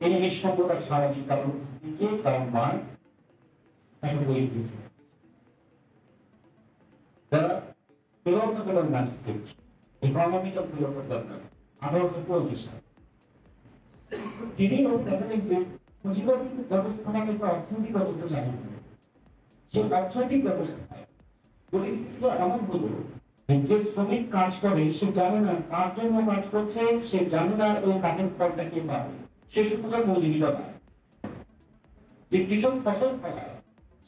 এই নিঃসঙ্গতার স্বাভাবিক কারণ মার্কস তাকে বই দিয়েছে। যারা philosophical mathematics, economical philosophical mathematics 1835 সালে তিনি দেখেন যে পুঁজিবাদী ব্যবস্থা মানে একটা অর্থনৈতিক ব্যবস্থা চালু করে। সেই অর্থনৈতিক ব্যবস্থায় পরিস্থিতিটা এমন হলো যে শ্রমিক কাজ করে সে জানে না কার জন্য কাজ করছে, সে জানে না এবং কাজের ফলটা কে পাবে, সে শুধু তার মজুরিটা পায়। যে কৃষক ফসল ফলায়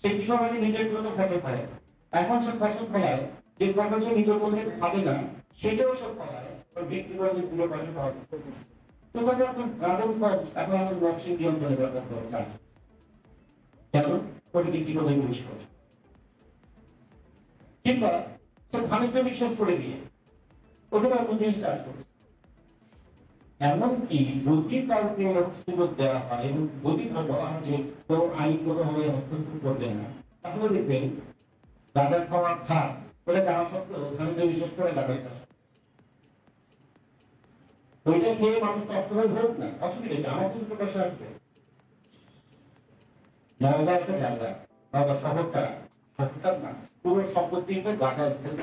সে কৃষক আজ নিজের জন্য ফসল ফলায়, এখন সে ফসল ফলায় যে ফসল সে নিজের মধ্যে খাবে না সেটাও সে ফলায় বিক্রি করে পুরো পয়সা পাওয়া যায়। তো তাকে এখন ড্রাগন ফল এখন আমাদের নরসিংদী অঞ্চলে ব্যবহার করা যায় কেন ওটি বিক্রি করে জিনিস করে, কিংবা সে ধানের জমি শেষ করে দিয়ে ওদের অন্য জিনিস চাষ করছে। এমনকি যদি কাউকে সুযোগ দেওয়া হয় এবং যদি বলা হয় যে কেউ আইনগতভাবে হস্তক্ষেপ করবে না, তাহলে দেখবেন গাঁজা খাওয়া খান বলে দেওয়া সত্ত্বেও ধানের জমি শেষ করে গাঁজা চাষ, ওইটা খেয়ে মানুষ কষ্ট হয়ে হোক না, অসুবিধা নেই, আমার কিন্তু পয়সা আসবে। নওগাঁ একটা জায়গা, নওগাঁ শহরটা শহরটার না পুরো সম্পত্তি গাঁজা স্টেট,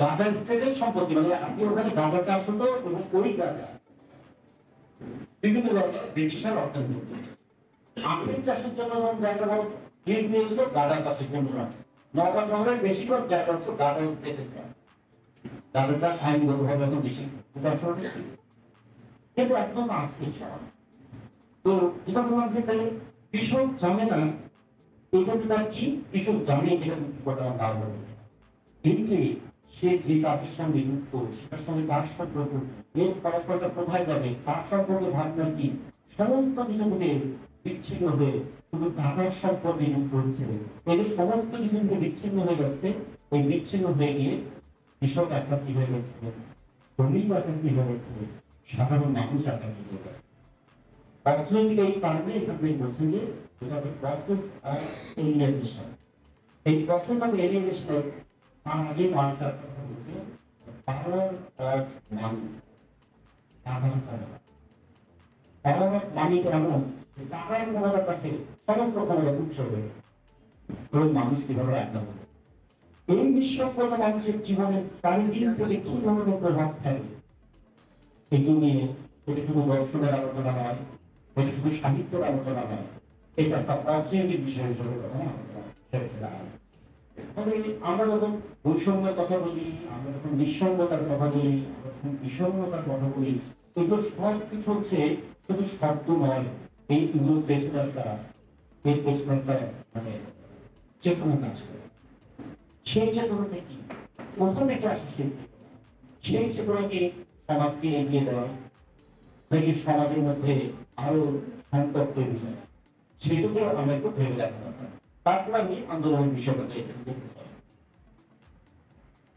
গাঁজা স্টেটের সম্পত্তি, মানে আপনি ওখানে গাঁজা চাষ হতো এবং ওই গাঁজা বিভিন্ন জায়গায় ব্রিটিশের অর্থনীতি আখের চাষের জন্য জায়গা বড় দিয়েছিল, গাঁজা চাষের জন্য নওগাঁ শহরের বেশিরভাগ জায়গা হচ্ছে গাঁজা স্টেটের জায়গা। গাঁজা চাষ আইনগতভাবে এখন বেশি কিন্তু একদম আছে সব। তো যেটা বললাম যে তাহলে কৃষক জানে না এটা তার কি, কৃষক জানে এটা বর্তমান দাম হবে, কিন্তু সে যে কাজের সঙ্গে যুক্ত সেটার সঙ্গে তার সম্পর্ক এর ফলাফলটা কোথায় যাবে, তার সম্পর্কে ভাবনা কি, সমস্ত কিছুকে বিচ্ছিন্ন হয়ে শুধু টাকার সম্পর্কে যুক্ত হচ্ছে। এই যে সমস্ত কিছুকে বিচ্ছিন্ন হয়ে যাচ্ছে, এই বিচ্ছিন্ন হয়ে গিয়ে কৃষক একটা কি হয়ে গেছে, শ্রমিক একটা কি হয়ে গেছে, সাধারণ মানুষ একটা কি হয়ে গেছে। অর্থনৈতিক এই কারণে এখানে বলছেন যে এটা প্রসেস অফ এলিয়েনেশন। এই প্রসেস অফ এলিয়েনেশন আগে মানসার কথা বলছে power of money. Power of money এমন টাকার ক্ষমতার কাছে সমস্ত ক্ষমতা উৎস হয়ে মানুষ কিভাবে একটা হবে। এই বিশ্বাসগত মানুষের জীবনে তার দিন থেকে কি ধরনের প্রভাব থাকে এটি নিয়ে এটা শুধু দর্শনের আলোচনা নয়, এটা শুধু সাহিত্যের আলোচনা নয়, এটা সব অর্থনৈতিক বিষয় হিসেবে আমরা যখন বৈষম্যের কথা বলি, আমরা যখন নিঃসঙ্গতার কথা বলি, যখন বিষণ্ণতার কথা বলি, এগুলো সব কিছু হচ্ছে শুধু শব্দ নয়, এই এগুলোর পেছনে এর পেছনে মানে চেতনা কাজ করে। সেই চেতনাটা কি কোথা থেকে আসে, সেই চেতনাকে সমাজকে এগিয়ে দেওয়া নাকি সমাজের মধ্যে আরো সংকট তৈরি হয়, সেটুকু আমরা একটু ভেবে দেখা দরকার। তারপর আমি আন্দোলনের বিষয়টা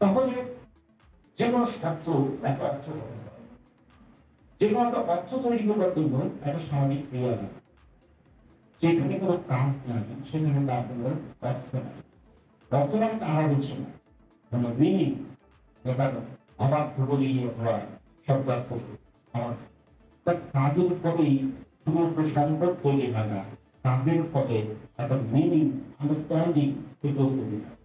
তাহলে যে কোনো স্বার্থ একটা অর্থ, যে কোনো একটা অর্থ তৈরি করবার জন্য একটা সামাজিক ক্রিয়া না, যেখানে কোনো কাজ নাই সেখানে তার কোনো অর্থ নাই। বর্তমানে তারা হচ্ছে না মানে মিনিং আমার ভূগোলই অথবা সরকার আমার কাজের ফলেই সমগ্র সম্পদ তৈরি হয় না, কাজের ফলে একটা মিনিং আন্ডারস্ট্যান্ডিং তৈরি হয়।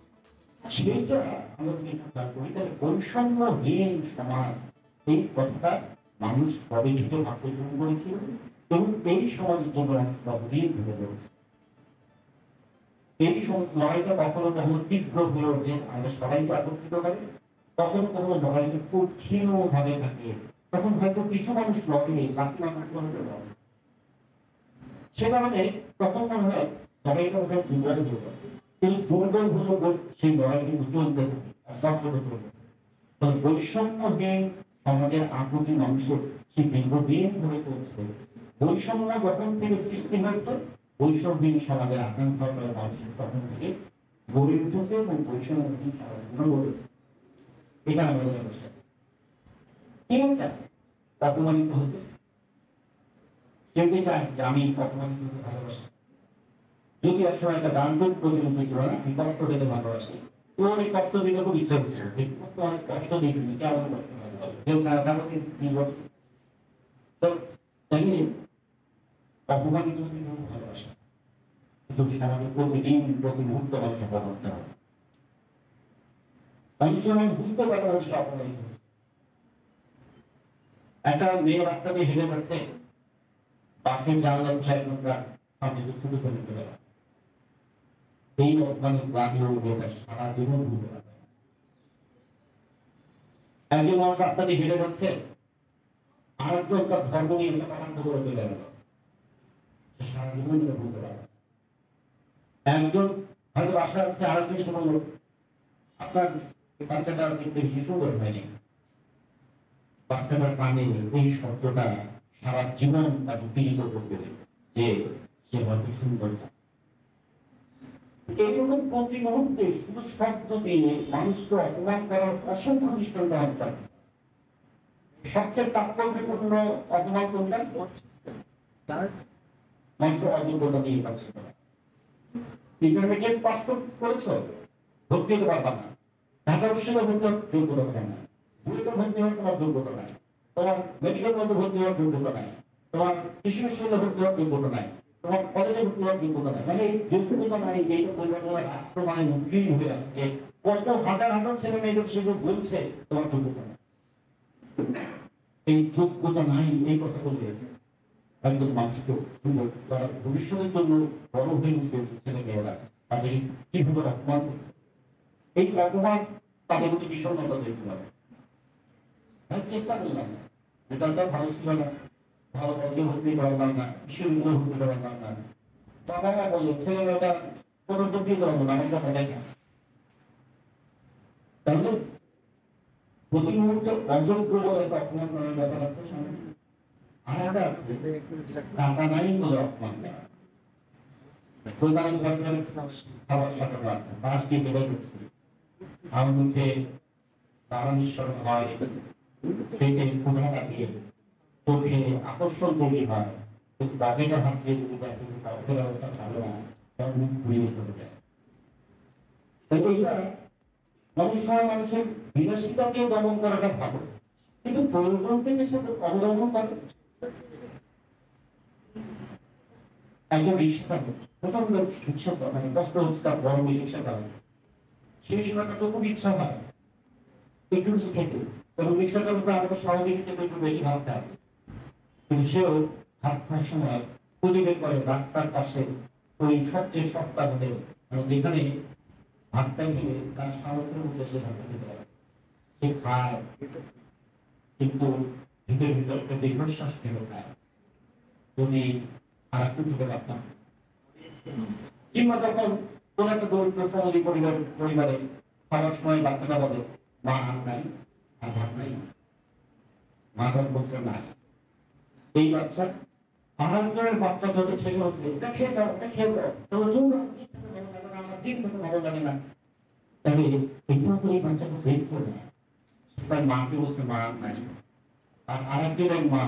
সেইটা আমরা যদি খেয়াল করি তাহলে বৈষম্যহীন সমাজ এই কথাটা মানুষ কবে থেকে ভাবতে শুরু করেছিল এবং এই সমাজের জন্য বহুদিন ধরে রয়েছে। এই লড়াইটা কখনো কখনো তীব্র হয়ে ওঠে, আমরা সবাইকে একত্রিত করে, কখনো কখনো লড়াইটা খুব ক্ষীণ ভাবে থাকে, তখন হয়তো কিছু মানুষ লড়ে, বাকি মানুষ লড়ে। সে কারণে তখন মনে হয় লড়াইটা ওখানে দুর্বল হয়ে গেছে, কিন্তু দুর্বল হলো সেই লড়াই কিন্তু চলতে থাকে। বৈষম্যহীন সমাজের আগ্রহী মানুষের সেই দীর্ঘদিন ধরে চলছে। বৈষম্য যখন থেকে সৃষ্টি হয়েছে, বৈষম্যহীন সমাজের আকাঙ্ক্ষা মানুষের তখন থেকে গড়ে উঠেছে এবং বৈষম্যহীন সমাজ গড়েছে। এখানে আমাদের অবস্থা কি হচ্ছে, অপমানিত হচ্ছে। কেউ চায় যে আমি অপমানিত হতে ভালোবাসি, যদি একসময় একটা ডান্সের প্রতিযোগিতা ছিল না, আমি কষ্ট পেতে ভালোবাসি, তোমার এই কষ্ট দিতে খুব ইচ্ছা হচ্ছে, অনেক কষ্ট দিতে কেমন কেউ তো তাই অপমানিত ভালোবাসা কিন্তু আমাকে প্রতিদিন প্রতি মুহূর্ত মানুষের করতে হবে। মানুষ বুঝতে পারে মানুষ অপমানিত হচ্ছে। একটা মেয়ে রাস্তা দিয়ে হেঁটে যাচ্ছে, বাসের জানলা খুলে সামনে শুরু করে দিতে পারে। এই অপমানিত লাগলেও সারা জীবন ভুলতে পারে। একজন মানুষ রাস্তা দিয়ে হেঁটে যাচ্ছে, আরেকজন তার ধর্ম নিয়ে একান্ত করে চলে গেল, সারা জীবন ভুলতে পারে। একজন হয়তো বাসা আছে, আরেকজন সে বলল আপনার বাচ্চাটা কিন্তু শিশু করে হয়নি। বাচ্চাটার কানে এই শব্দটা সারা জীবন তাকে পীড়িত করবে যে সে হয়তো সুন্দর। এরকম প্রতি মুহূর্তে শুধু শব্দ দিয়ে মানুষকে অপমান করার অসংখ্য দৃষ্টান্ত হত্যা। সবচেয়ে তাৎপর্যপূর্ণ অপমান কোনটা? মানুষকে অযোগ্যতা দিয়ে পাচ্ছে। ইন্টারমিডিয়েট পাস করেছ, ভর্তি হতে পারবা না। ঢাকা বিশ্ববিদ্যালয়ে ভর্তি হওয়ার যোগ্যতা হয় না, বুয়েটে ভর্তি হওয়ার তোমার যোগ্যতা নাই, তোমার মেডিকেল কলেজে ভর্তি হওয়ার যোগ্যতা নাই, তোমার কৃষি বিশ্ববিদ্যালয়ে ভর্তি হওয়ার যোগ্যতা নাই, তোমার কলেজে ভর্তি হওয়ার যোগ্যতা নাই। মানে যোগ্যতা নাই, এইটা পরিবর্তনের রাষ্ট্র মানে মুক্তি হয়ে আসছে। কত হাজার হাজার ছেলে মেয়েদের সেগুলো বলছে তোমার যোগ্যতা নাই, এই যোগ্যতা নাই, এই কথা বলে একদম মানুষকে সুন্দর তারা ভবিষ্যতের জন্য বড় হয়ে উঠবে ছেলে মেয়েরা তাদের কিভাবে অপমান করছে। এই অপমান তাদের প্রতি বিষণ্ণতা দেখতে পাবে। চেষ্টা করলাম রেজাল্টটা ভালো ছিল না, ভালো পদে হতে পারলাম না, বিশ্ববিদ্যালয় হতে পারলাম না, বাবারা বললো ছেলে মেয়েটা কোনো দুঃখিত হবো না, আমার কথা দেখা। তাহলে প্রতি মুহূর্তে অযোগ্য বলে অপমান করার ব্যাপার আছে। আর একটা আছে টাকা নাই বলে অপমান করা। প্রধান ধরনের খাবার সাজানো আছে, বাস দিয়ে বেড়ে গেছে, আমার মুখে তারা নিঃশ্বাস হয়, পেটে ক্ষুধাটা দিয়ে চোখে আকর্ষণ তৈরি হয়, কিন্তু বাঘেটা হাত দিয়ে যদি দেখে কাউকের অবস্থা ভালো না, তার মুখ ঘুরিয়ে চলে যায়। এইটা অনেক সময় মানুষের বিলাসিতাকে দমন করাটা ভালো, কিন্তু প্রয়োজনকে সাথে অবলম্বন করে। একজন রিক্সা থাকে, প্রচন্ড ইচ্ছা মানে কষ্ট হচ্ছে তার গরমে রিক্সা চালানো, সেই সময়টা তো খুব ইচ্ছা হয় একটু কিছু খেতে, এবং রিক্সাটার উপরে আমাদের স্বাভাবিক হিসেবে একটু বেশি ভাত খায়, কিন্তু সেও ভাত খাওয়ার সময় খুঁজে বের করে রাস্তার পাশে ওই সবচেয়ে সস্তা হোটেল, যেখানে ভাতটা নিয়ে তার সামর্থ্যের উদ্দেশ্যে ভাতটা খেতে পারে। সে খায়, কিন্তু ভিতরে ভিতরে একটা দীর্ঘশ্বাস ফেলে খায়। যদি আর একটু ঢুকে রাখতাম, কিংবা যখন কোন একটা দরিদ্র ফ্যামিলি পরিবারে খাওয়ার সময় বাচ্চাটা বলে মা আর নাই, আর ভাত নাই, মা ভাত বলছে নাই, এই বাচ্চা আহারের বাচ্চা যত ছেলে হচ্ছে এটা খেয়ে যাও, এটা খেয়ে যাও, তবে আমার দিন কোনো ভালো লাগে না। তবে এগুলো করে এই বাচ্চাকে ফেল করে তার মাকে বলছে মা আর নাই, আর আরেকজনের মা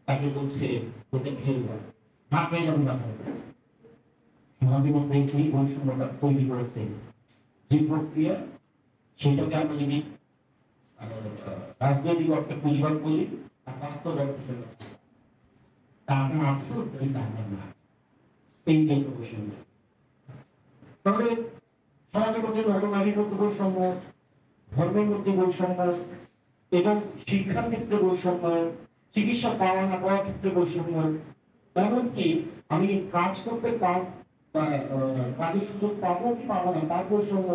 তাকে বলছে ওটা খেয়ে যাও, মা পেয়ে যাবে না। আমাদের মধ্যে এই বৈষম্যটা তৈরি করেছে যে প্রক্রিয়া, সেটাকে আমরা যদি রাজনৈতিক অর্থে পুঁজিবাদ করি আর বাস্তব অর্থে টাকা আছে ওই টাকা না, এই বৈষম্য। তবে সমাজের মধ্যে নারীর মধ্যে বৈষম্য, ধর্মের মধ্যে বৈষম্য, এবং শিক্ষার ক্ষেত্রে বৈষম্য, চিকিৎসা পাওয়া না পাওয়ার ক্ষেত্রে বৈষম্য, এমনকি আমি কাজ করতে কাজের সুযোগ পাবো কি পাবো না তার বৈষম্য,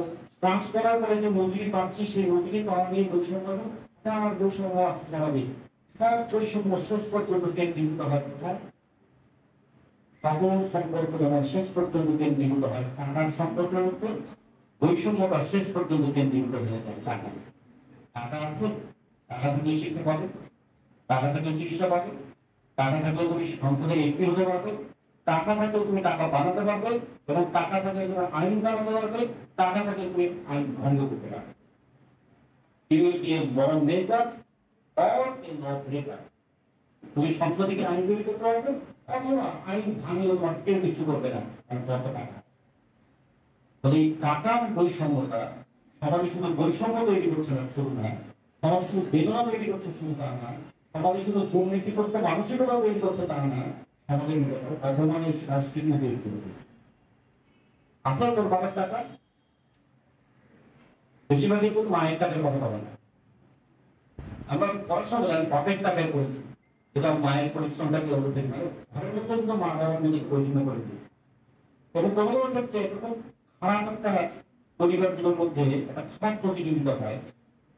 কাজ করার পরে যে মজুরি পাচ্ছি সেই মজুরি পাওয়া নিয়ে বৈষম্য, আমার বৈষম্য আছে স্বাভাবিক। সব বৈষম্য শেষ পর্যন্ত কেন্দ্রীভূত হয় কোথায়? সকল সম্পর্ক যেমন শেষ পর্যন্ত কেন্দ্রীভূত হয় টাকার সম্পর্কের উপর, বৈষম্যটা শেষ পর্যন্ত কেন্দ্রীভূত হয়ে যায় টাকা। টাকা আছে, টাকা থেকে শিক্ষা পাবে, টাকা থেকে চিকিৎসা পাবে, টাকা থাকলে তুমি সংসদে এমপি হতে পারবে, টাকা থাকলে তুমি টাকা বানাতে পারবে, এবং টাকা থাকলে তুমি আইন বানাতে পারবে, টাকা থাকলে তুমি আইন ভঙ্গ করতে পারবে। তুমি সংসদে আইন তৈরি করতে পারবে, অথবা আইন ভাঙলে তোমার কেউ কিছু করবে না, যত টাকা। তাহলে এই টাকার বৈষম্যতা সমাজে শুধু বৈষম্য তৈরি করছে না, শুধু না সমাজ শুধু বেদনা তৈরি করছে শুধু তা না, সমাজে শুধু দুর্নীতি করতে মানসিকতা তৈরি করছে তা না, সমাজের অপমানের সংস্কৃতি তৈরি করে দিয়েছে। আসলে তোর বাবার টাকা বেশিরভাগই কিন্তু মায়ের টাকার কথা বলে না। আমরা পড়াশোনা জানি বাপের টাকায় করেছি, যেটা মায়ের পরিশ্রমটাকে অবশ্যই নয়, ঘরের মধ্যে কিন্তু মা বাবা মিলে পরিচালনা করে দিয়েছে। তবে কোনো কোনো ক্ষেত্রে এরকম খারাপ একটা পরিবারগুলোর মধ্যে একটা খারাপ প্রতিযোগিতা হয়।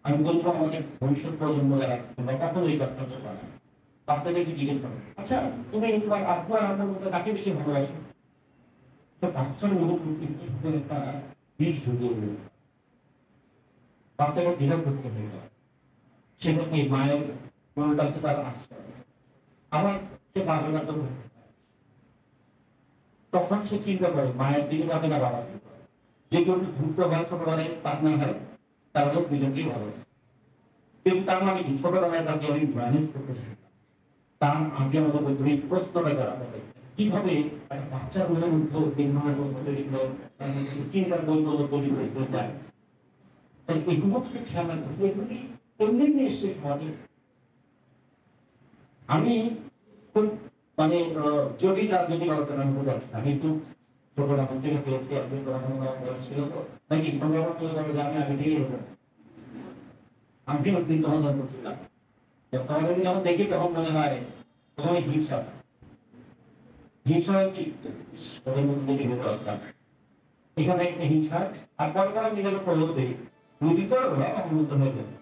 আমি বলবো আমাদের ভবিষ্যৎ প্রজন্ম যারা তোমরা কখনো এই কাজটা করবে না। বাচ্চাদেরকে জিজ্ঞেস করো, আচ্ছা তুমি তোমার আব্বু আর আমার মধ্যে কাকে বেশি ভালোবাসো? তো বাচ্চার অনুভূতি একটা বীজ ঢুকিয়ে দেবে, বাচ্চাকে দ্বিধা করতে হয়ে যায়। সেটা কি মায়ের মনটা হচ্ছে তার আশ্রয়, আমার সে বাবার কাছে তখন সে চিন্তা করে মায়ের দিকে যাবে না বাবার দিকে। যে কেউ দ্রুত হয় ছোটবেলায় পাতনা হয়, তার লোক দুজনকেই ভালো। কিন্তু তার মানে কি ছোটবেলায় তাকে আমি ম্যানেজ করতেছি, তার আগে আমাদের বলতে প্রশ্নটা করা হবে কিভাবে একটা বাচ্চার মনের মধ্যে চিন্তার বৈধ তৈরি করতে যায়। তাই এগুলো থেকে খেয়াল রাখতে এগুলি এমনি এসছে সমাজে। আমি খুব মানে জটিল রাজনৈতিক আলোচনা করে যাচ্ছি, আমি একটু ছোটবেলা থেকে পেয়েছি, একদিন ছিল তো নাকি আমি আগে থেকেই হতো, আমি একদিন তখন করছিলাম। তখন আমি যখন দেখি তখন মনে হয় প্রথমে হিংসা, হিংসা কি দরকার এখানে একটা হিংসা, আর পরে নিজের প্রলোভ দিই দুদিন তো অনুমোদন হয়ে যাবে।